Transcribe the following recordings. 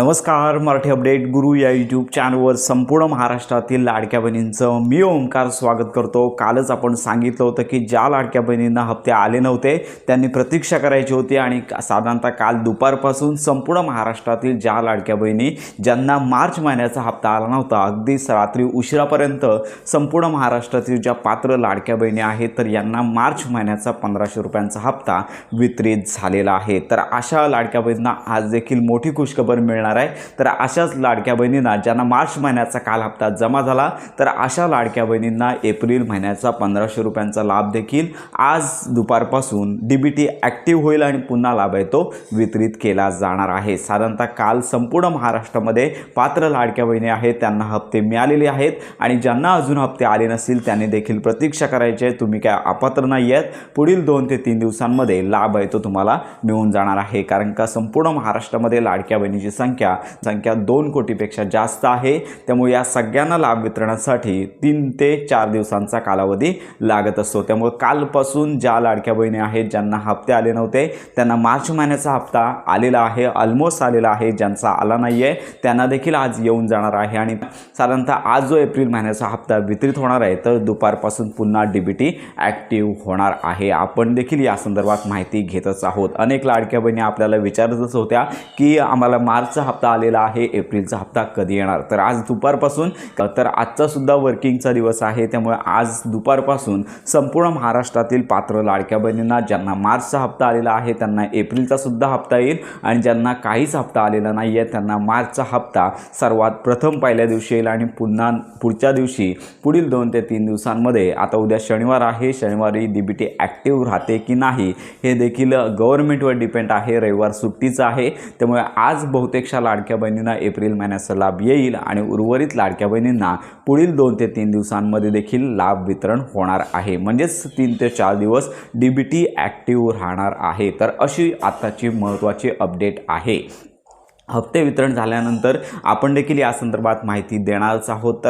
नमस्कार. मराठी अपडेट गुरु या यूट्यूब चॅनलवर संपूर्ण महाराष्ट्रातील लाडक्या बहिणींचं मी ओमकार स्वागत करतो. कालच आपण सांगितलं होतं की ज्या लाडक्या बहिणींना हप्ते आले नव्हते त्यांनी प्रतीक्षा करायची होती आणि साधारणतः काल दुपारपासून संपूर्ण महाराष्ट्रातील ज्या लाडक्या बहिणी ज्यांना मार्च महिन्याचा हप्ता आला नव्हता, अगदी रात्री उशिरापर्यंत संपूर्ण महाराष्ट्रातील ज्या पात्र लाडक्या बहिणी आहेत तर यांना मार्च महिन्याचा 1500 रुपयांचा हप्ता वितरित झालेला आहे. तर अशा लाडक्या बहिणींना आज देखील मोठी खुशखबर मिळणार आहे. तर अशाच लाडक्या बहिणींना ज्यांना मार्च महिन्याचा काल हप्ता जमा झाला तर अशा लाडक्या बहिणींना एप्रिल महिन्याचा 1500 रुपयांचा लाभ देखील आज दुपारपासून डीबीटी ॲक्टिव्ह होईल आणि पुन्हा लाभ आहे तो वितरित केला जाणार आहे. साधारणतः काल संपूर्ण महाराष्ट्रामध्ये पात्र लाडक्या बहिणी आहेत त्यांना हप्ते मिळालेले आहेत आणि ज्यांना अजून हप्ते आले नसतील त्यांनी देखील प्रतीक्षा करायची आहे. तुम्ही काय अपात्र नाही आहेत. पुढील 2 ते 3 दिवसांमध्ये लाभ आहे तो तुम्हाला मिळून जाणार आहे. कारण का संपूर्ण महाराष्ट्रामध्ये लाडक्या बहिणीची संख्या 2 कोटीपेक्षा जास्त आहे. त्यामुळे या सगळ्यांना लाभ वितरणासाठी 3 ते 4 दिवसांचा कालावधी लागत असतो. त्यामुळे कालपासून ज्या लाडक्या बहिणी आहेत ज्यांना हप्ते आले नव्हते त्यांना मार्च महिन्याचा हप्ता आलेला आहे, ऑलमोस्ट आलेला आहे. ज्यांचा आला नाही आहे त्यांना देखील आज येऊन जाणार आहे आणि साधारणतः आज जो एप्रिल महिन्याचा हप्ता वितरित होणार आहे तर दुपारपासून पुन्हा डीबीटी ॲक्टिव्ह होणार आहे. आपण देखील या संदर्भात माहिती घेतच आहोत. अनेक लाडक्या बहिणी आपल्याला विचारतच होत्या की आम्हाला मार्चचा हप्ता आलेला आहे, एप्रिलचा हप्ता कधी येणार. तर आज दुपारपासून, तर आजचा सुद्धा वर्किंगचा दिवस आहे त्यामुळे आज दुपारपासून संपूर्ण महाराष्ट्रातील पात्र लाडक्या बहिणींना ज्यांना मार्चचा हप्ता आलेला आहे त्यांना एप्रिलचा सुद्धा हप्ता येईल आणि ज्यांना काहीच हप्ता आलेला नाही आहे त्यांना मार्चचा हप्ता सर्वात प्रथम पहिल्या दिवशी येईल आणि पुन्हा पुढच्या दिवशी पुढील 2 ते 3 दिवसांमध्ये, आता उद्या शनिवार आहे, शनिवारी डीबीटी ॲक्टिव्ह राहते की नाही हे देखील गव्हर्नमेंटवर डिपेंड आहे. रविवार सुट्टीचा आहे त्यामुळे आज बहुतेकशा लाडक्या बहिणींना एप्रिल महिन्याचा लाभ येईल आणि उर्वरित लाडक्या बहिणींना पुढील 2 ते 3 दिवसांमध्ये देखील लाभ वितरण होणार आहे. म्हणजेच 3 ते 4 दिवस डीबीटी ॲक्टिव्ह राहणार आहे. तर अशी आताची महत्त्वाची अपडेट आहे. हप्ते वितरण झाल्यानंतर आपण देखील या संदर्भात माहिती देणारच आहोत.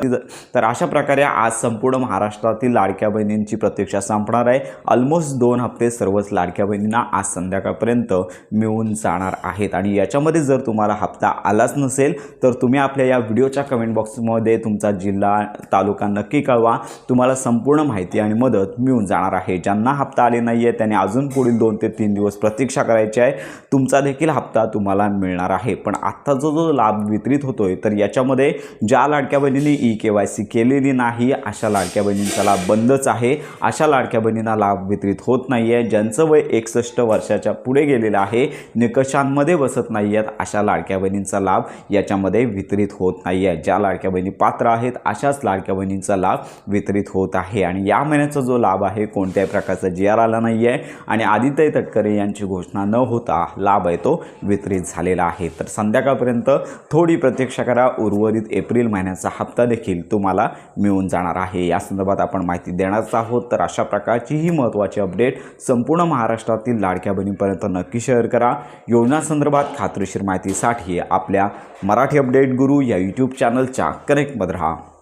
तर अशा प्रकारे आज संपूर्ण महाराष्ट्रातील लाडक्या बहिणींची प्रतीक्षा संपणार आहे. ऑलमोस्ट 2 हप्ते सर्वच लाडक्या बहिणींना आज संध्याकाळपर्यंत मिळून जाणार आहेत आणि याच्यामध्ये जर तुम्हाला हप्ता आलाच नसेल तर तुम्ही आपल्या या व्हिडिओच्या कमेंट बॉक्समध्ये तुमचा जिल्हा तालुका नक्की कळवा. तुम्हाला संपूर्ण माहिती आणि मदत मिळून जाणार आहे. ज्यांना हप्ता आले नाही आहे त्यांनी अजून पुढील 2 ते 3 दिवस प्रतीक्षा करायची आहे. तुमचा देखील हप्ता तुम्हाला मिळणार आहे. पण आत्ता जो लाभ वितरित होतोय तर याच्यामध्ये ज्या लाडक्या बहिणींनी EKYC केलेली नाही अशा लाडक्या बहिणींचा लाभ बंदच आहे. अशा लाडक्या बहिणींना लाभ वितरित होत नाही आहे. ज्यांचं वय 61 वर्षाच्या पुढे गेलेलं आहे, निकषांमध्ये बसत नाही आहेत अशा लाडक्या बहिणींचा लाभ याच्यामध्ये वितरित होत नाही आहे. ज्या लाडक्या बहिणी पात्र आहेत अशाच लाडक्या बहिणींचा लाभ वितरित होत आहे आणि या महिन्याचा जो लाभ आहे कोणत्याही प्रकारचा GR आला नाही आहे आणि आदित्य तटकरे यांची घोषणा न होता लाभ आहे तो वितरित झालेला आहे. तर संध्याकाळपर्यंत थोडी प्रतीक्षा करा. उर्वरित एप्रिल महिन्याचा हप्ता देखील तुम्हाला मिळून जाणार आहे. या संदर्भात आपण माहिती देणारच आहोत. तर अशा प्रकारची ही महत्त्वाची अपडेट संपूर्ण महाराष्ट्रातील लाडक्या बहिणींपर्यंत नक्की शेअर करा. योजना संदर्भात खात्रीशीर माहितीसाठी आपल्या मराठी अपडेट गुरु या यूट्यूब चॅनलच्या कनेक्टमध्ये राहा.